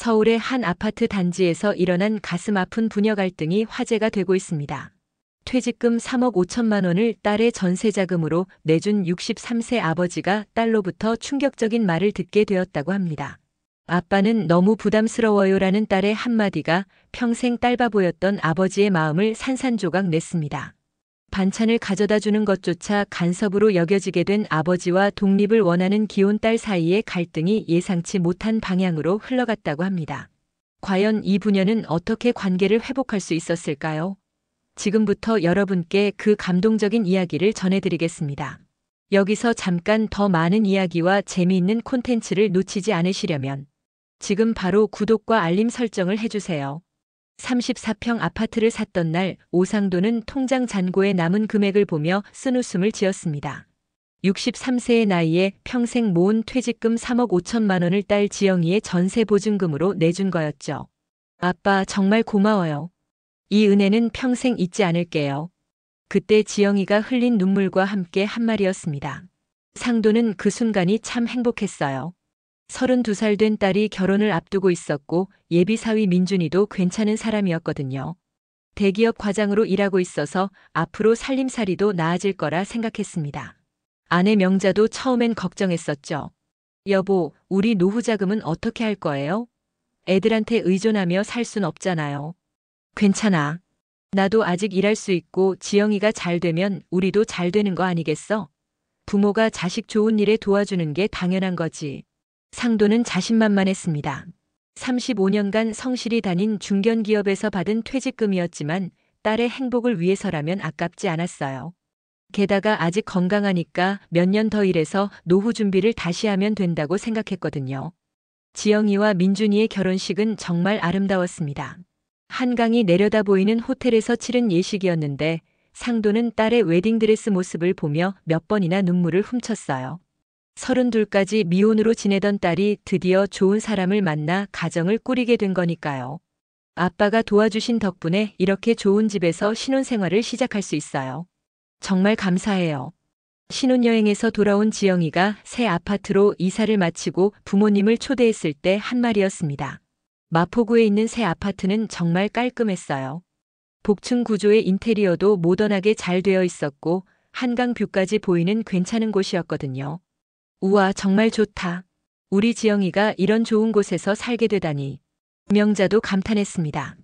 서울의 한 아파트 단지에서 일어난 가슴 아픈 부녀 갈등이 화제가 되고 있습니다. 퇴직금 3억 5천만 원을 딸의 전세자금으로 내준 63세 아버지가 딸로부터 충격적인 말을 듣게 되었다고 합니다. 아빠는 너무 부담스러워요라는 딸의 한마디가 평생 딸바보였던 아버지의 마음을 산산조각 냈습니다. 반찬을 가져다 주는 것조차 간섭으로 여겨지게 된 아버지와 독립을 원하는 귀혼 딸 사이의 갈등이 예상치 못한 방향으로 흘러갔다고 합니다. 과연 이 부녀는 어떻게 관계를 회복할 수 있었을까요? 지금부터 여러분께 그 감동적인 이야기를 전해드리겠습니다. 여기서 잠깐 더 많은 이야기와 재미있는 콘텐츠를 놓치지 않으시려면 지금 바로 구독과 알림 설정을 해주세요. 34평 아파트를 샀던 날 오상도는 통장 잔고에 남은 금액을 보며 쓴웃음을 지었습니다. 63세의 나이에 평생 모은 퇴직금 3억 5천만 원을 딸 지영이의 전세 보증금으로 내준 거였죠. 아빠 정말 고마워요. 이 은혜는 평생 잊지 않을게요. 그때 지영이가 흘린 눈물과 함께 한 말이었습니다. 상도는 그 순간이 참 행복했어요. 32살 된 딸이 결혼을 앞두고 있었고 예비사위 민준이도 괜찮은 사람이었거든요. 대기업 과장으로 일하고 있어서 앞으로 살림살이도 나아질 거라 생각했습니다. 아내 명자도 처음엔 걱정했었죠. 여보, 우리 노후 자금은 어떻게 할 거예요? 애들한테 의존하며 살 순 없잖아요. 괜찮아. 나도 아직 일할 수 있고 지영이가 잘 되면 우리도 잘 되는 거 아니겠어? 부모가 자식 좋은 일에 도와주는 게 당연한 거지. 상도는 자신만만했습니다. 35년간 성실히 다닌 중견기업에서 받은 퇴직금이었지만 딸의 행복을 위해서라면 아깝지 않았어요. 게다가 아직 건강하니까 몇 년 더 일해서 노후 준비를 다시 하면 된다고 생각했거든요. 지영이와 민준이의 결혼식은 정말 아름다웠습니다. 한강이 내려다 보이는 호텔에서 치른 예식이었는데 상도는 딸의 웨딩드레스 모습을 보며 몇 번이나 눈물을 훔쳤어요. 32까지 미혼으로 지내던 딸이 드디어 좋은 사람을 만나 가정을 꾸리게 된 거니까요. 아빠가 도와주신 덕분에 이렇게 좋은 집에서 신혼생활을 시작할 수 있어요. 정말 감사해요. 신혼여행에서 돌아온 지영이가 새 아파트로 이사를 마치고 부모님을 초대했을 때 한 말이었습니다. 마포구에 있는 새 아파트는 정말 깔끔했어요. 복층 구조의 인테리어도 모던하게 잘 되어 있었고 한강 뷰까지 보이는 괜찮은 곳이었거든요. 우와, 정말 좋다. 우리 지영이가 이런 좋은 곳에서 살게 되다니. 명자도 감탄했습니다.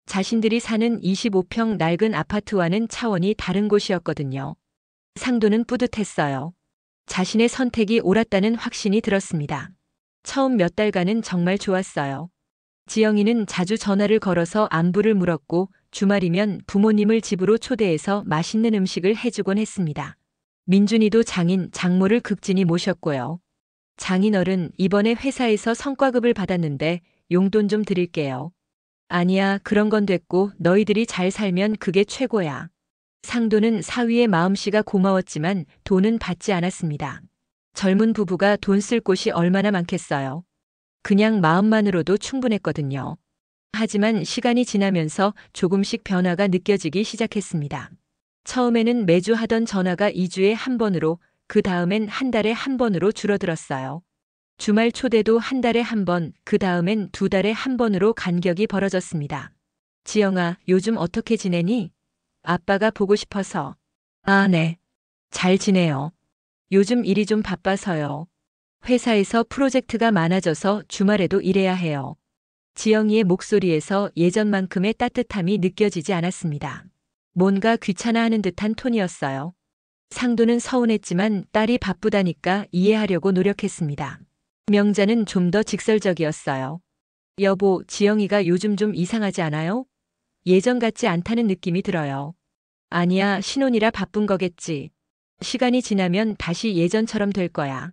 자신들이 사는 25평 낡은 아파트와는 차원이 다른 곳이었거든요. 상도는 뿌듯했어요. 자신의 선택이 옳았다는 확신이 들었습니다. 처음 몇 달간은 정말 좋았어요. 지영이는 자주 전화를 걸어서 안부를 물었고 주말이면 부모님을 집으로 초대해서 맛있는 음식을 해주곤 했습니다. 민준이도 장인, 장모를 극진히 모셨고요. 장인어른, 이번에 회사에서 성과급을 받았는데 용돈 좀 드릴게요. 아니야, 그런 건 됐고 너희들이 잘 살면 그게 최고야. 상도는 사위의 마음씨가 고마웠지만 돈은 받지 않았습니다. 젊은 부부가 돈 쓸 곳이 얼마나 많겠어요. 그냥 마음만으로도 충분했거든요. 하지만 시간이 지나면서 조금씩 변화가 느껴지기 시작했습니다. 처음에는 매주 하던 전화가 2주에 한 번으로, 그 다음엔 한 달에 한 번으로 줄어들었어요. 주말 초대도 한 달에 한 번, 그 다음엔 2달에 한 번으로 간격이 벌어졌습니다. 지영아, 요즘 어떻게 지내니? 아빠가 보고 싶어서. 아, 네. 잘 지내요. 요즘 일이 좀 바빠서요. 회사에서 프로젝트가 많아져서 주말에도 일해야 해요. 지영이의 목소리에서 예전만큼의 따뜻함이 느껴지지 않았습니다. 뭔가 귀찮아하는 듯한 톤이었어요. 상도는 서운했지만 딸이 바쁘다니까 이해하려고 노력했습니다. 명자는 좀 더 직설적이었어요. 여보, 지영이가 요즘 좀 이상하지 않아요? 예전 같지 않다는 느낌이 들어요. 아니야, 신혼이라 바쁜 거겠지. 시간이 지나면 다시 예전처럼 될 거야.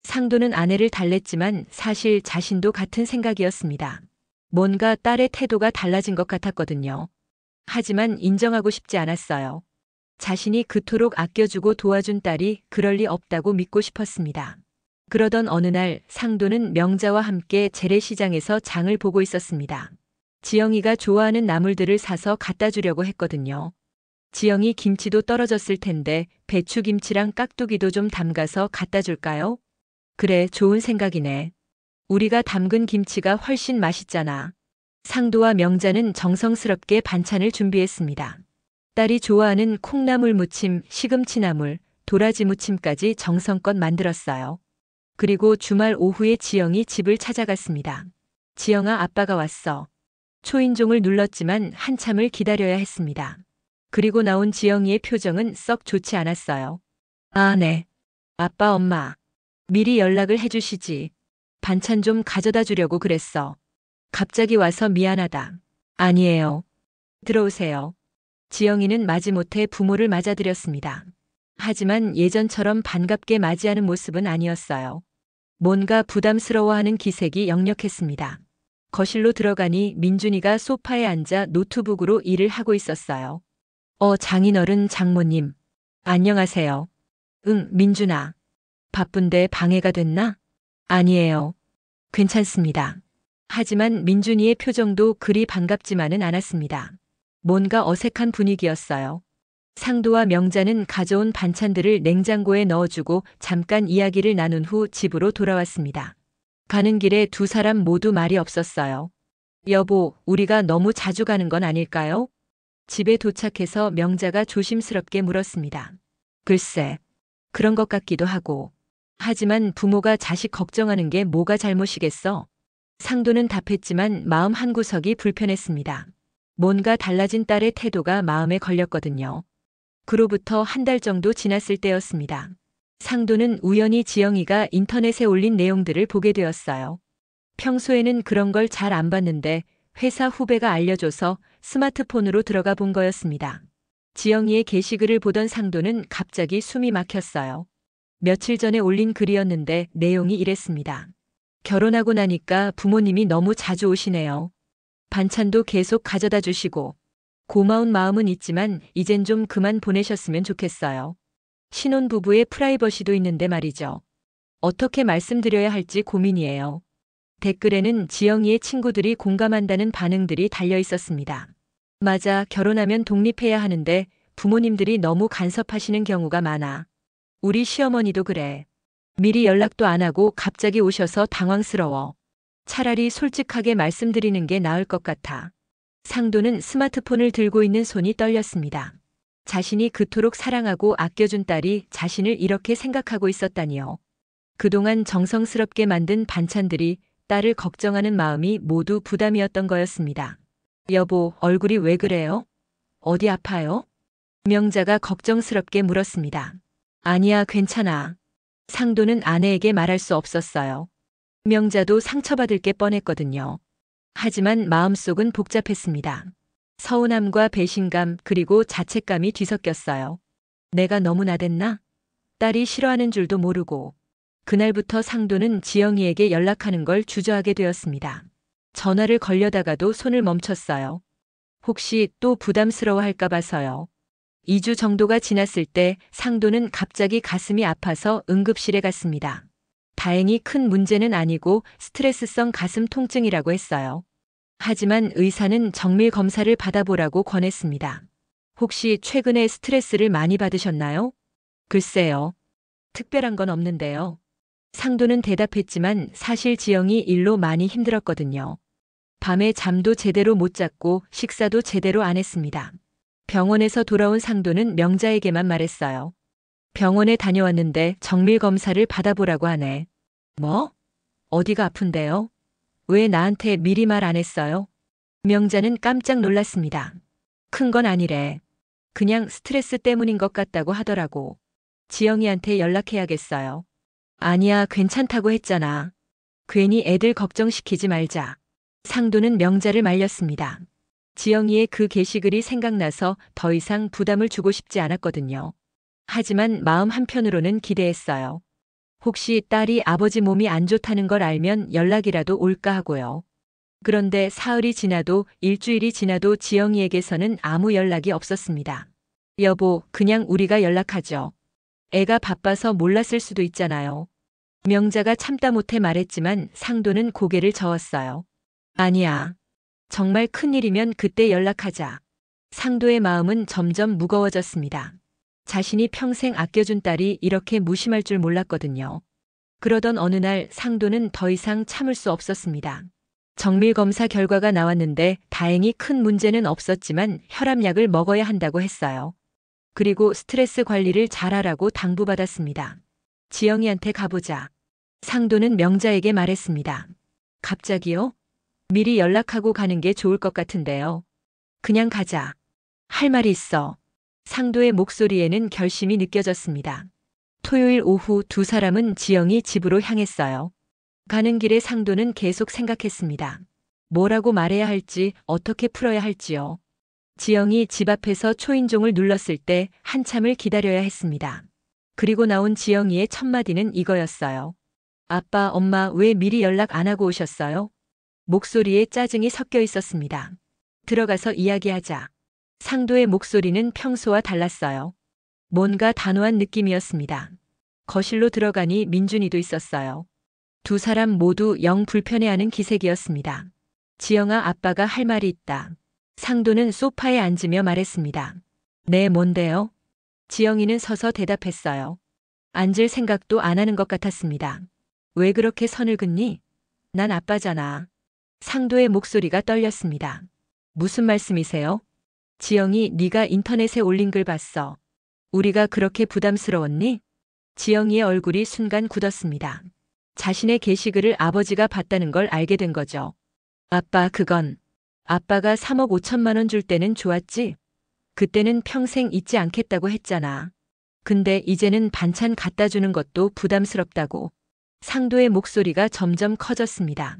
상도는 아내를 달랬지만 사실 자신도 같은 생각이었습니다. 뭔가 딸의 태도가 달라진 것 같았거든요. 하지만 인정하고 싶지 않았어요. 자신이 그토록 아껴주고 도와준 딸이 그럴 리 없다고 믿고 싶었습니다. 그러던 어느 날 상도는 명자와 함께 재래시장에서 장을 보고 있었습니다. 지영이가 좋아하는 나물들을 사서 갖다 주려고 했거든요. 지영이 김치도 떨어졌을 텐데 배추김치랑 깍두기도 좀 담가서 갖다 줄까요? 그래, 좋은 생각이네. 우리가 담근 김치가 훨씬 맛있잖아. 상도와 명자는 정성스럽게 반찬을 준비했습니다. 딸이 좋아하는 콩나물 무침, 시금치나물, 도라지 무침까지 정성껏 만들었어요. 그리고 주말 오후에 지영이 집을 찾아갔습니다. 지영아, 아빠가 왔어. 초인종을 눌렀지만 한참을 기다려야 했습니다. 그리고 나온 지영이의 표정은 썩 좋지 않았어요. 아, 네. 아빠, 엄마. 미리 연락을 해주시지. 반찬 좀 가져다 주려고 그랬어. 갑자기 와서 미안하다. 아니에요. 들어오세요. 지영이는 마지못해 부모를 맞아들였습니다. 하지만 예전처럼 반갑게 맞이하는 모습은 아니었어요. 뭔가 부담스러워하는 기색이 역력했습니다. 거실로 들어가니 민준이가 소파에 앉아 노트북으로 일을 하고 있었어요. 장인어른, 장모님. 안녕하세요. 응, 민준아. 바쁜데 방해가 됐나? 아니에요. 괜찮습니다. 하지만 민준이의 표정도 그리 반갑지만은 않았습니다. 뭔가 어색한 분위기였어요. 상도와 명자는 가져온 반찬들을 냉장고에 넣어주고 잠깐 이야기를 나눈 후 집으로 돌아왔습니다. 가는 길에 두 사람 모두 말이 없었어요. 여보, 우리가 너무 자주 가는 건 아닐까요? 집에 도착해서 명자가 조심스럽게 물었습니다. 글쎄, 그런 것 같기도 하고. 하지만 부모가 자식 걱정하는 게 뭐가 잘못이겠어? 상도는 답했지만 마음 한구석이 불편했습니다. 뭔가 달라진 딸의 태도가 마음에 걸렸거든요. 그로부터 한 달 정도 지났을 때였습니다. 상도는 우연히 지영이가 인터넷에 올린 내용들을 보게 되었어요. 평소에는 그런 걸 잘 안 봤는데 회사 후배가 알려줘서 스마트폰으로 들어가 본 거였습니다. 지영이의 게시글을 보던 상도는 갑자기 숨이 막혔어요. 며칠 전에 올린 글이었는데 내용이 이랬습니다. 결혼하고 나니까 부모님이 너무 자주 오시네요. 반찬도 계속 가져다 주시고. 고마운 마음은 있지만 이젠 좀 그만 보내셨으면 좋겠어요. 신혼부부의 프라이버시도 있는데 말이죠. 어떻게 말씀드려야 할지 고민이에요. 댓글에는 지영이의 친구들이 공감한다는 반응들이 달려 있었습니다. 맞아, 결혼하면 독립해야 하는데 부모님들이 너무 간섭하시는 경우가 많아. 우리 시어머니도 그래. 미리 연락도 안 하고 갑자기 오셔서 당황스러워. 차라리 솔직하게 말씀드리는 게 나을 것 같아. 상도는 스마트폰을 들고 있는 손이 떨렸습니다. 자신이 그토록 사랑하고 아껴준 딸이 자신을 이렇게 생각하고 있었다니요. 그동안 정성스럽게 만든 반찬들이 딸을 걱정하는 마음이 모두 부담이었던 거였습니다. 여보, 얼굴이 왜 그래요? 어디 아파요? 명자가 걱정스럽게 물었습니다. 아니야, 괜찮아. 상도는 아내에게 말할 수 없었어요. 명자도 상처받을 게 뻔했거든요. 하지만 마음속은 복잡했습니다. 서운함과 배신감 그리고 자책감이 뒤섞였어요. 내가 너무 나댔나? 딸이 싫어하는 줄도 모르고. 그날부터 상도는 지영이에게 연락하는 걸 주저하게 되었습니다. 전화를 걸려다가도 손을 멈췄어요. 혹시 또 부담스러워할까 봐서요. 2주 정도가 지났을 때 상도는 갑자기 가슴이 아파서 응급실에 갔습니다. 다행히 큰 문제는 아니고 스트레스성 가슴 통증이라고 했어요. 하지만 의사는 정밀 검사를 받아보라고 권했습니다. 혹시 최근에 스트레스를 많이 받으셨나요? 글쎄요. 특별한 건 없는데요. 상도는 대답했지만 사실 지영이 일로 많이 힘들었거든요. 밤에 잠도 제대로 못 잤고 식사도 제대로 안 했습니다. 병원에서 돌아온 상도는 명자에게만 말했어요. 병원에 다녀왔는데 정밀 검사를 받아보라고 하네. 뭐? 어디가 아픈데요? 왜 나한테 미리 말 안 했어요? 명자는 깜짝 놀랐습니다. 큰 건 아니래. 그냥 스트레스 때문인 것 같다고 하더라고. 지영이한테 연락해야겠어요. 아니야, 괜찮다고 했잖아. 괜히 애들 걱정시키지 말자. 상도는 명자를 말렸습니다. 지영이의 그 게시글이 생각나서 더 이상 부담을 주고 싶지 않았거든요. 하지만 마음 한편으로는 기대했어요. 혹시 딸이 아버지 몸이 안 좋다는 걸 알면 연락이라도 올까 하고요. 그런데 사흘이 지나도 일주일이 지나도 지영이에게서는 아무 연락이 없었습니다. 여보, 그냥 우리가 연락하죠. 애가 바빠서 몰랐을 수도 있잖아요. 명자가 참다 못해 말했지만 상도는 고개를 저었어요. 아니야. 정말 큰일이면 그때 연락하자. 상도의 마음은 점점 무거워졌습니다. 자신이 평생 아껴준 딸이 이렇게 무심할 줄 몰랐거든요. 그러던 어느 날 상도는 더 이상 참을 수 없었습니다. 정밀 검사 결과가 나왔는데 다행히 큰 문제는 없었지만 혈압약을 먹어야 한다고 했어요. 그리고 스트레스 관리를 잘하라고 당부받았습니다. 지영이한테 가보자. 상도는 명자에게 말했습니다. 갑자기요? 미리 연락하고 가는 게 좋을 것 같은데요. 그냥 가자. 할 말이 있어. 상도의 목소리에는 결심이 느껴졌습니다. 토요일 오후 두 사람은 지영이 집으로 향했어요. 가는 길에 상도는 계속 생각했습니다. 뭐라고 말해야 할지, 어떻게 풀어야 할지요. 지영이 집 앞에서 초인종을 눌렀을 때 한참을 기다려야 했습니다. 그리고 나온 지영이의 첫 마디는 이거였어요. 아빠, 엄마 왜 미리 연락 안 하고 오셨어요? 목소리에 짜증이 섞여 있었습니다. 들어가서 이야기하자. 상도의 목소리는 평소와 달랐어요. 뭔가 단호한 느낌이었습니다. 거실로 들어가니 민준이도 있었어요. 두 사람 모두 영 불편해하는 기색이었습니다. 지영아, 아빠가 할 말이 있다. 상도는 소파에 앉으며 말했습니다. 네, 뭔데요? 지영이는 서서 대답했어요. 앉을 생각도 안 하는 것 같았습니다. 왜 그렇게 선을 긋니? 난 아빠잖아. 상도의 목소리가 떨렸습니다. 무슨 말씀이세요? 지영이, 네가 인터넷에 올린 글 봤어. 우리가 그렇게 부담스러웠니? 지영이의 얼굴이 순간 굳었습니다. 자신의 게시글을 아버지가 봤다는 걸 알게 된 거죠. 아빠, 그건 아빠가 3억 5천만 원 줄 때는 좋았지? 그때는 평생 잊지 않겠다고 했잖아. 근데 이제는 반찬 갖다 주는 것도 부담스럽다고. 상도의 목소리가 점점 커졌습니다.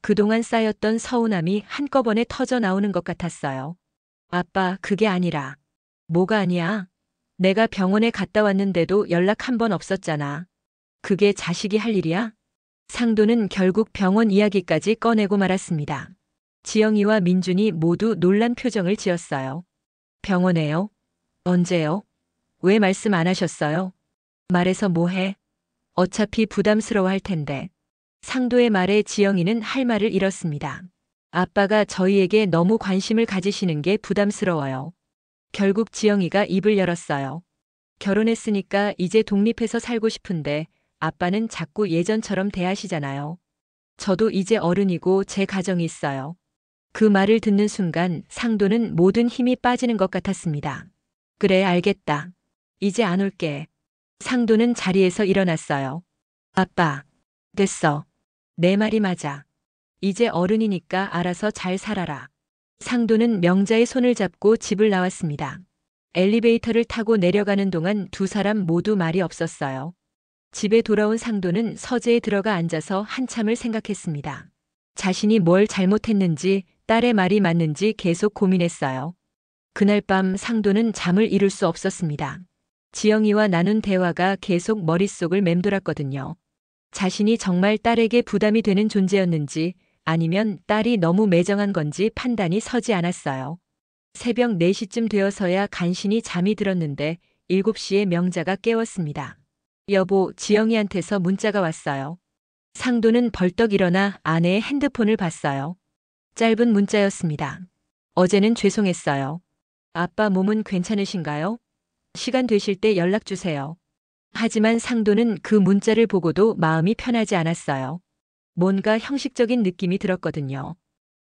그동안 쌓였던 서운함이 한꺼번에 터져 나오는 것 같았어요. 아빠, 그게 아니라. 뭐가 아니야? 내가 병원에 갔다 왔는데도 연락 한 번 없었잖아. 그게 자식이 할 일이야? 상도는 결국 병원 이야기까지 꺼내고 말았습니다. 지영이와 민준이 모두 놀란 표정을 지었어요. 병원에요? 언제요? 왜 말씀 안 하셨어요? 말해서 뭐해? 어차피 부담스러워할 텐데. 상도의 말에 지영이는 할 말을 잃었습니다. 아빠가 저희에게 너무 관심을 가지시는 게 부담스러워요. 결국 지영이가 입을 열었어요. 결혼했으니까 이제 독립해서 살고 싶은데 아빠는 자꾸 예전처럼 대하시잖아요. 저도 이제 어른이고 제 가정이 있어요. 그 말을 듣는 순간 상도는 모든 힘이 빠지는 것 같았습니다. 그래, 알겠다. 이제 안 올게. 상도는 자리에서 일어났어요. 아빠, 됐어. 내 말이 맞아. 이제 어른이니까 알아서 잘 살아라. 상도는 명자의 손을 잡고 집을 나왔습니다. 엘리베이터를 타고 내려가는 동안 두 사람 모두 말이 없었어요. 집에 돌아온 상도는 서재에 들어가 앉아서 한참을 생각했습니다. 자신이 뭘 잘못했는지, 딸의 말이 맞는지 계속 고민했어요. 그날 밤 상도는 잠을 이룰 수 없었습니다. 지영이와 나눈 대화가 계속 머릿속을 맴돌았거든요. 자신이 정말 딸에게 부담이 되는 존재였는지 아니면 딸이 너무 매정한 건지 판단이 서지 않았어요. 새벽 4시쯤 되어서야 간신히 잠이 들었는데 7시에 명자가 깨웠습니다. 여보, 지영이한테서 문자가 왔어요. 상도는 벌떡 일어나 아내의 핸드폰을 봤어요. 짧은 문자였습니다. 어제는 죄송했어요. 아빠 몸은 괜찮으신가요? 시간 되실 때 연락 주세요. 하지만 상도는 그 문자를 보고도 마음이 편하지 않았어요. 뭔가 형식적인 느낌이 들었거든요.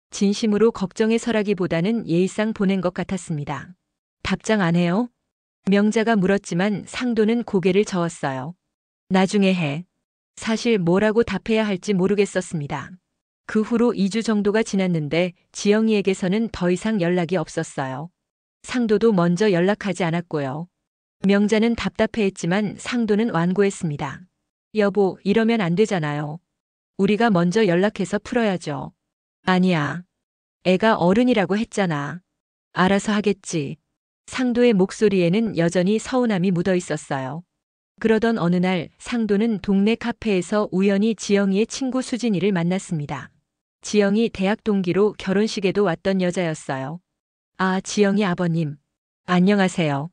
진심으로 걱정해서라기보다는 예의상 보낸 것 같았습니다. 답장 안 해요? 명자가 물었지만 상도는 고개를 저었어요. 나중에 해. 사실 뭐라고 답해야 할지 모르겠었습니다. 그 후로 2주 정도가 지났는데 지영이에게서는 더 이상 연락이 없었어요. 상도도 먼저 연락하지 않았고요. 명자는 답답해했지만 상도는 완고했습니다. 여보, 이러면 안 되잖아요. 우리가 먼저 연락해서 풀어야죠. 아니야. 애가 어른이라고 했잖아. 알아서 하겠지. 상도의 목소리에는 여전히 서운함이 묻어 있었어요. 그러던 어느 날 상도는 동네 카페에서 우연히 지영이의 친구 수진이를 만났습니다. 지영이 대학 동기로 결혼식에도 왔던 여자였어요. 아, 지영이 아버님. 안녕하세요.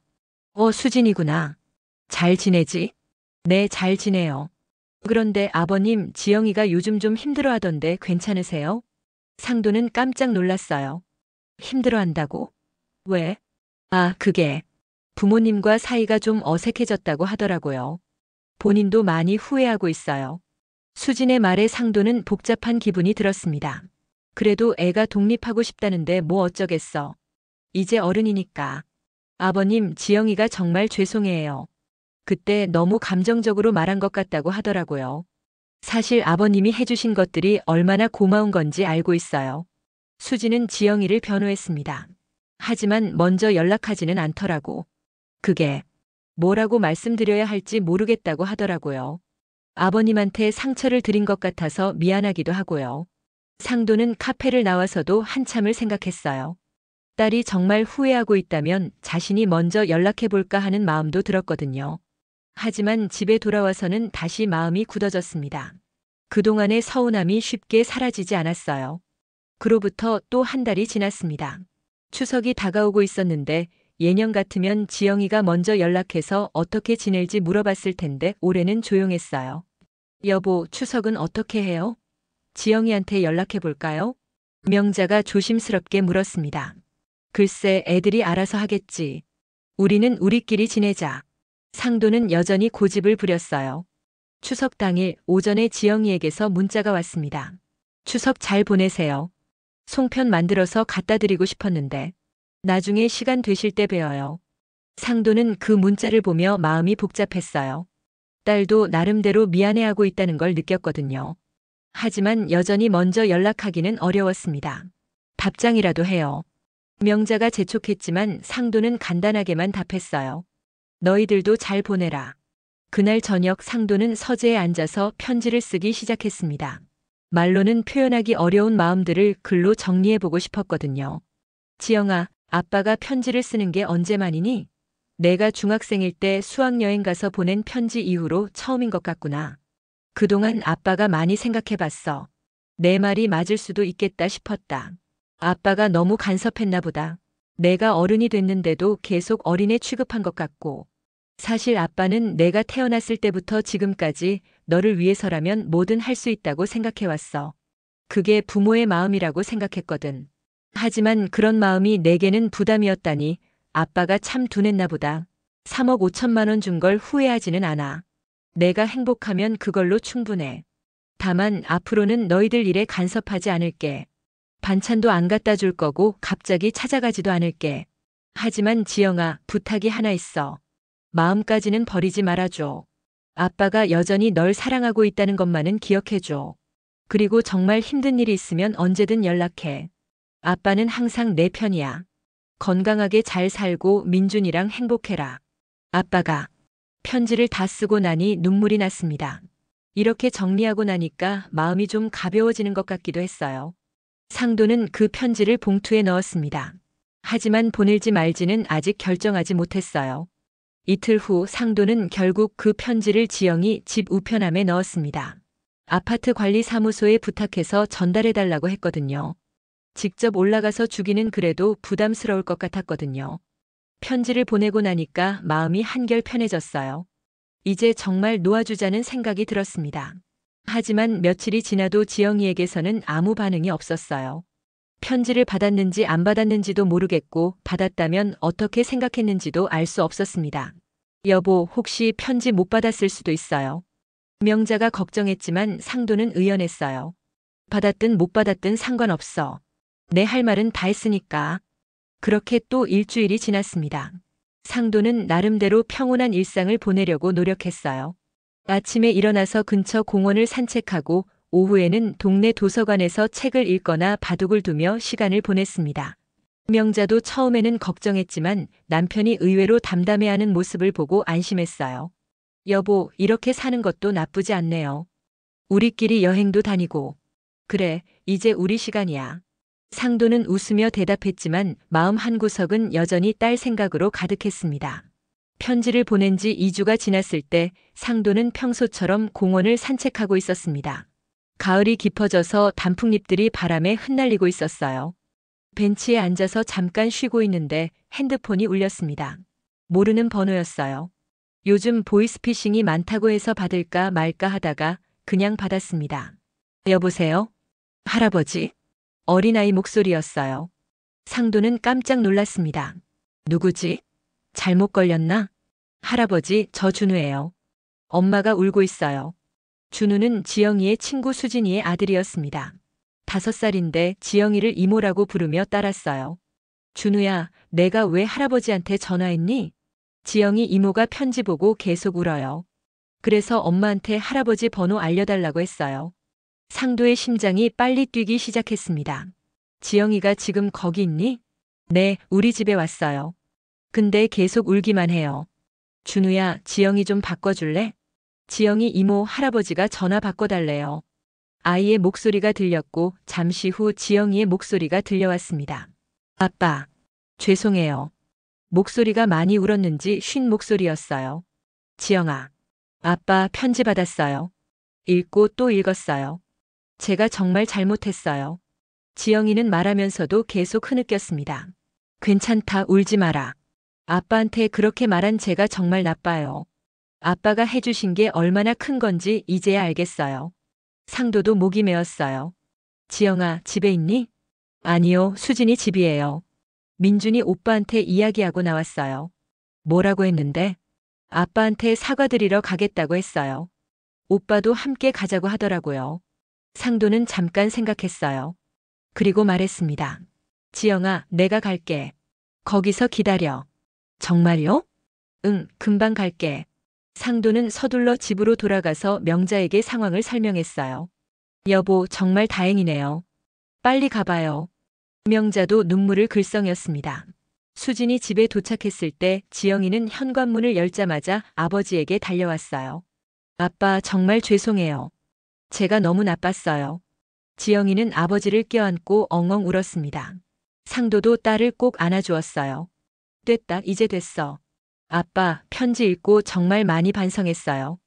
수진이구나. 잘 지내지? 네, 잘 지내요. 그런데 아버님, 지영이가 요즘 좀 힘들어하던데 괜찮으세요? 상도는 깜짝 놀랐어요. 힘들어한다고? 왜? 아, 그게 부모님과 사이가 좀 어색해졌다고 하더라고요. 본인도 많이 후회하고 있어요. 수진의 말에 상도는 복잡한 기분이 들었습니다. 그래도 애가 독립하고 싶다는데 뭐 어쩌겠어. 이제 어른이니까. 아버님, 지영이가 정말 죄송해요. 그때 너무 감정적으로 말한 것 같다고 하더라고요. 사실 아버님이 해주신 것들이 얼마나 고마운 건지 알고 있어요. 수지는 지영이를 변호했습니다. 하지만 먼저 연락하지는 않더라고. 그게 뭐라고 말씀드려야 할지 모르겠다고 하더라고요. 아버님한테 상처를 드린 것 같아서 미안하기도 하고요. 상도는 카페를 나와서도 한참을 생각했어요. 딸이 정말 후회하고 있다면 자신이 먼저 연락해볼까 하는 마음도 들었거든요. 하지만 집에 돌아와서는 다시 마음이 굳어졌습니다. 그동안의 서운함이 쉽게 사라지지 않았어요. 그로부터 또 한 달이 지났습니다. 추석이 다가오고 있었는데 예년 같으면 지영이가 먼저 연락해서 어떻게 지낼지 물어봤을 텐데 올해는 조용했어요. 여보, 추석은 어떻게 해요? 지영이한테 연락해볼까요? 명자가 조심스럽게 물었습니다. 글쎄, 애들이 알아서 하겠지. 우리는 우리끼리 지내자. 상도는 여전히 고집을 부렸어요. 추석 당일 오전에 지영이에게서 문자가 왔습니다. 추석 잘 보내세요. 송편 만들어서 갖다 드리고 싶었는데 나중에 시간 되실 때 뵈어요. 상도는 그 문자를 보며 마음이 복잡했어요. 딸도 나름대로 미안해하고 있다는 걸 느꼈거든요. 하지만 여전히 먼저 연락하기는 어려웠습니다. 답장이라도 해요. 명자가 재촉했지만 상도는 간단하게만 답했어요. 너희들도 잘 보내라. 그날 저녁 상도는 서재에 앉아서 편지를 쓰기 시작했습니다. 말로는 표현하기 어려운 마음들을 글로 정리해보고 싶었거든요. 지영아, 아빠가 편지를 쓰는 게 언제만이니? 내가 중학생일 때 수학여행 가서 보낸 편지 이후로 처음인 것 같구나. 그동안 아빠가 많이 생각해봤어. 내 말이 맞을 수도 있겠다 싶었다. 아빠가 너무 간섭했나 보다. 내가 어른이 됐는데도 계속 어린애 취급한 것 같고. 사실 아빠는 내가 태어났을 때부터 지금까지 너를 위해서라면 뭐든 할 수 있다고 생각해왔어. 그게 부모의 마음이라고 생각했거든. 하지만 그런 마음이 내게는 부담이었다니 아빠가 참 둔했나 보다. 3억 5천만 원 준 걸 후회하지는 않아. 내가 행복하면 그걸로 충분해. 다만 앞으로는 너희들 일에 간섭하지 않을게. 반찬도 안 갖다 줄 거고 갑자기 찾아가지도 않을게. 하지만 지영아, 부탁이 하나 있어. 마음까지는 버리지 말아줘. 아빠가 여전히 널 사랑하고 있다는 것만은 기억해줘. 그리고 정말 힘든 일이 있으면 언제든 연락해. 아빠는 항상 내 편이야. 건강하게 잘 살고 민준이랑 행복해라. 아빠가 편지를 다 쓰고 나니 눈물이 났습니다. 이렇게 정리하고 나니까 마음이 좀 가벼워지는 것 같기도 했어요. 상도는 그 편지를 봉투에 넣었습니다. 하지만 보낼지 말지는 아직 결정하지 못했어요. 이틀 후 상도는 결국 그 편지를 지영이 집 우편함에 넣었습니다. 아파트 관리사무소에 부탁해서 전달해달라고 했거든요. 직접 올라가서 주기는 그래도 부담스러울 것 같았거든요. 편지를 보내고 나니까 마음이 한결 편해졌어요. 이제 정말 놓아주자는 생각이 들었습니다. 하지만 며칠이 지나도 지영이에게서는 아무 반응이 없었어요. 편지를 받았는지 안 받았는지도 모르겠고 받았다면 어떻게 생각했는지도 알 수 없었습니다. 여보, 혹시 편지 못 받았을 수도 있어요. 명자가 걱정했지만 상도는 의연했어요. 받았든 못 받았든 상관없어. 내 할 말은 다 했으니까. 그렇게 또 일주일이 지났습니다. 상도는 나름대로 평온한 일상을 보내려고 노력했어요. 아침에 일어나서 근처 공원을 산책하고 오후에는 동네 도서관에서 책을 읽거나 바둑을 두며 시간을 보냈습니다. 명자도 처음에는 걱정했지만 남편이 의외로 담담해하는 모습을 보고 안심했어요. 여보, 이렇게 사는 것도 나쁘지 않네요. 우리끼리 여행도 다니고. 그래, 이제 우리 시간이야. 상도는 웃으며 대답했지만 마음 한구석은 여전히 딸 생각으로 가득했습니다. 편지를 보낸 지 2주가 지났을 때 상도는 평소처럼 공원을 산책하고 있었습니다. 가을이 깊어져서 단풍잎들이 바람에 흩날리고 있었어요. 벤치에 앉아서 잠깐 쉬고 있는데 핸드폰이 울렸습니다. 모르는 번호였어요. 요즘 보이스피싱이 많다고 해서 받을까 말까 하다가 그냥 받았습니다. 여보세요? 할아버지? 어린아이 목소리였어요. 상도는 깜짝 놀랐습니다. 누구지? 잘못 걸렸나? 할아버지, 저 준우예요. 엄마가 울고 있어요. 준우는 지영이의 친구 수진이의 아들이었습니다. 5살인데 지영이를 이모라고 부르며 따랐어요. 준우야, 내가 왜 할아버지한테 전화했니? 지영이 이모가 편지 보고 계속 울어요. 그래서 엄마한테 할아버지 번호 알려달라고 했어요. 상도의 심장이 빨리 뛰기 시작했습니다. 지영이가 지금 거기 있니? 네, 우리 집에 왔어요. 근데 계속 울기만 해요. 준우야, 지영이 좀 바꿔줄래? 지영이 이모 할아버지가 전화 바꿔달래요. 아이의 목소리가 들렸고 잠시 후 지영이의 목소리가 들려왔습니다. 아빠, 죄송해요. 목소리가 많이 울었는지 쉰 목소리였어요. 지영아, 아빠 편지 받았어요. 읽고 또 읽었어요. 제가 정말 잘못했어요. 지영이는 말하면서도 계속 흐느꼈습니다. 괜찮다, 울지 마라. 아빠한테 그렇게 말한 제가 정말 나빠요. 아빠가 해주신 게 얼마나 큰 건지 이제야 알겠어요. 상도도 목이 메었어요. 지영아, 집에 있니? 아니요, 수진이 집이에요. 민준이 오빠한테 이야기하고 나왔어요. 뭐라고 했는데? 아빠한테 사과드리러 가겠다고 했어요. 오빠도 함께 가자고 하더라고요. 상도는 잠깐 생각했어요. 그리고 말했습니다. 지영아, 내가 갈게. 거기서 기다려. 정말요? 응, 금방 갈게. 상도는 서둘러 집으로 돌아가서 명자에게 상황을 설명했어요. 여보, 정말 다행이네요. 빨리 가봐요. 명자도 눈물을 글썽였습니다. 수진이 집에 도착했을 때 지영이는 현관문을 열자마자 아버지에게 달려왔어요. 아빠, 정말 죄송해요. 제가 너무 나빴어요. 지영이는 아버지를 껴안고 엉엉 울었습니다. 상도도 딸을 꼭 안아주었어요. 됐다, 이제 됐어. 아빠, 편지 읽고 정말 많이 반성했어요.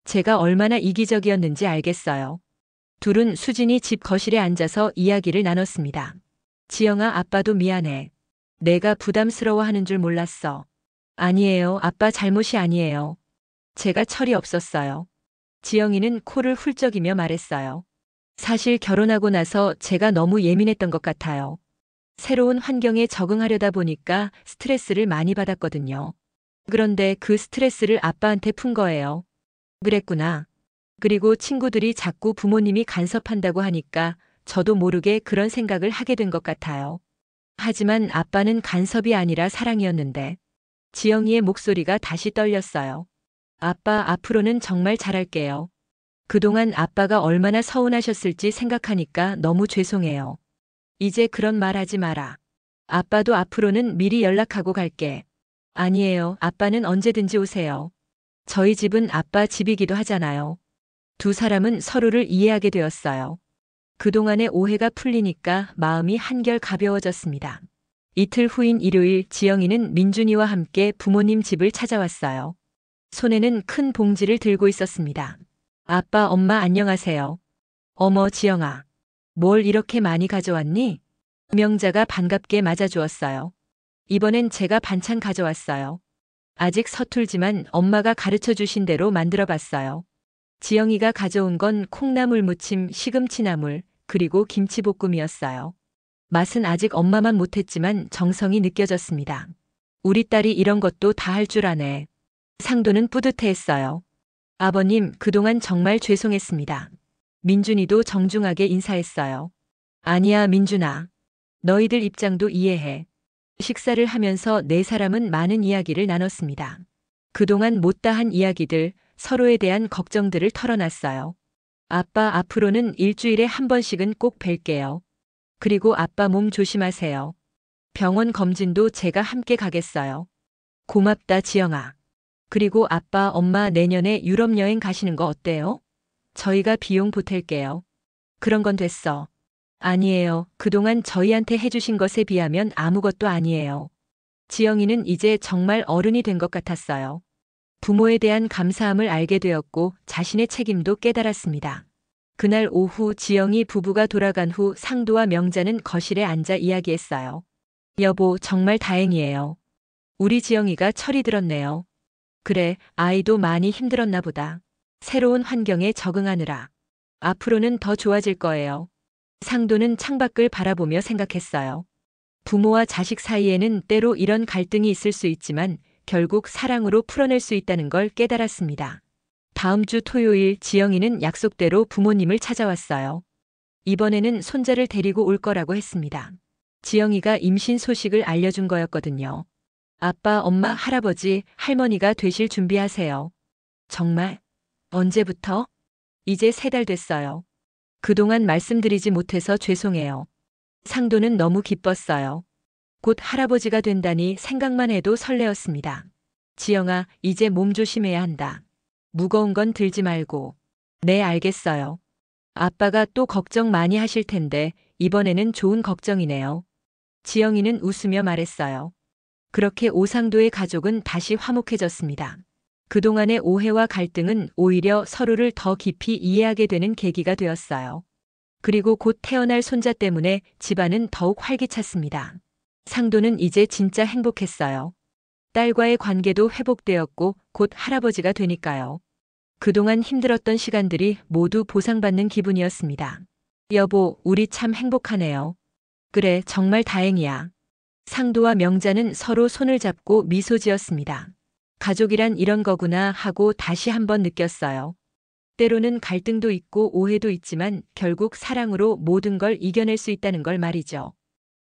제가 얼마나 이기적이었는지 알겠어요. 둘은 수진이 집 거실에 앉아서 이야기를 나눴습니다. 지영아, 아빠도 미안해. 내가 부담스러워하는 줄 몰랐어. 아니에요, 아빠 잘못이 아니에요. 제가 철이 없었어요. 지영이는 코를 훌쩍이며 말했어요. 사실 결혼하고 나서 제가 너무 예민했던 것 같아요. 새로운 환경에 적응하려다 보니까 스트레스를 많이 받았거든요. 그런데 그 스트레스를 아빠한테 푼 거예요. 그랬구나. 그리고 친구들이 자꾸 부모님이 간섭한다고 하니까 저도 모르게 그런 생각을 하게 된 것 같아요. 하지만 아빠는 간섭이 아니라 사랑이었는데. 지영이의 목소리가 다시 떨렸어요. 아빠, 앞으로는 정말 잘할게요. 그동안 아빠가 얼마나 서운하셨을지 생각하니까 너무 죄송해요. 이제 그런 말 하지 마라. 아빠도 앞으로는 미리 연락하고 갈게. 아니에요, 아빠는 언제든지 오세요. 저희 집은 아빠 집이기도 하잖아요. 두 사람은 서로를 이해하게 되었어요. 그동안의 오해가 풀리니까 마음이 한결 가벼워졌습니다. 이틀 후인 일요일 지영이는 민준이와 함께 부모님 집을 찾아왔어요. 손에는 큰 봉지를 들고 있었습니다. 아빠, 엄마 안녕하세요. 어머, 지영아. 뭘 이렇게 많이 가져왔니? 명자가 반갑게 맞아주었어요. 이번엔 제가 반찬 가져왔어요. 아직 서툴지만 엄마가 가르쳐 주신 대로 만들어 봤어요. 지영이가 가져온 건 콩나물 무침, 시금치나물, 그리고 김치볶음이었어요. 맛은 아직 엄마만 못했지만 정성이 느껴졌습니다. 우리 딸이 이런 것도 다 할 줄 아네. 상도는 뿌듯해했어요. 아버님, 그동안 정말 죄송했습니다. 민준이도 정중하게 인사했어요. 아니야, 민준아. 너희들 입장도 이해해. 식사를 하면서 네 사람은 많은 이야기를 나눴습니다. 그동안 못다한 이야기들, 서로에 대한 걱정들을 털어놨어요. 아빠, 앞으로는 일주일에 한 번씩은 꼭 뵐게요. 그리고 아빠 몸 조심하세요. 병원 검진도 제가 함께 가겠어요. 고맙다, 지영아. 그리고 아빠, 엄마 내년에 유럽 여행 가시는 거 어때요? 저희가 비용 보탤게요. 그런 건 됐어. 아니에요. 그동안 저희한테 해주신 것에 비하면 아무것도 아니에요. 지영이는 이제 정말 어른이 된 것 같았어요. 부모에 대한 감사함을 알게 되었고 자신의 책임도 깨달았습니다. 그날 오후 지영이 부부가 돌아간 후 상도와 명자는 거실에 앉아 이야기했어요. 여보, 정말 다행이에요. 우리 지영이가 철이 들었네요. 그래, 아이도 많이 힘들었나 보다. 새로운 환경에 적응하느라. 앞으로는 더 좋아질 거예요. 상도는 창밖을 바라보며 생각했어요. 부모와 자식 사이에는 때로 이런 갈등이 있을 수 있지만 결국 사랑으로 풀어낼 수 있다는 걸 깨달았습니다. 다음 주 토요일 지영이는 약속대로 부모님을 찾아왔어요. 이번에는 손자를 데리고 올 거라고 했습니다. 지영이가 임신 소식을 알려준 거였거든요. 아빠, 엄마, 할아버지, 할머니가 되실 준비하세요. 정말? 언제부터? 이제 3달 됐어요. 그동안 말씀드리지 못해서 죄송해요. 상도는 너무 기뻤어요. 곧 할아버지가 된다니 생각만 해도 설레었습니다. 지영아, 이제 몸 조심해야 한다. 무거운 건 들지 말고. 네, 알겠어요. 아빠가 또 걱정 많이 하실 텐데 이번에는 좋은 걱정이네요. 지영이는 웃으며 말했어요. 그렇게 오상도의 가족은 다시 화목해졌습니다. 그동안의 오해와 갈등은 오히려 서로를 더 깊이 이해하게 되는 계기가 되었어요. 그리고 곧 태어날 손자 때문에 집안은 더욱 활기찼습니다. 상도는 이제 진짜 행복했어요. 딸과의 관계도 회복되었고 곧 할아버지가 되니까요. 그동안 힘들었던 시간들이 모두 보상받는 기분이었습니다. 여보, 우리 참 행복하네요. 그래, 정말 다행이야. 상도와 명자는 서로 손을 잡고 미소 지었습니다. 가족이란 이런 거구나 하고 다시 한번 느꼈어요. 때로는 갈등도 있고 오해도 있지만 결국 사랑으로 모든 걸 이겨낼 수 있다는 걸 말이죠.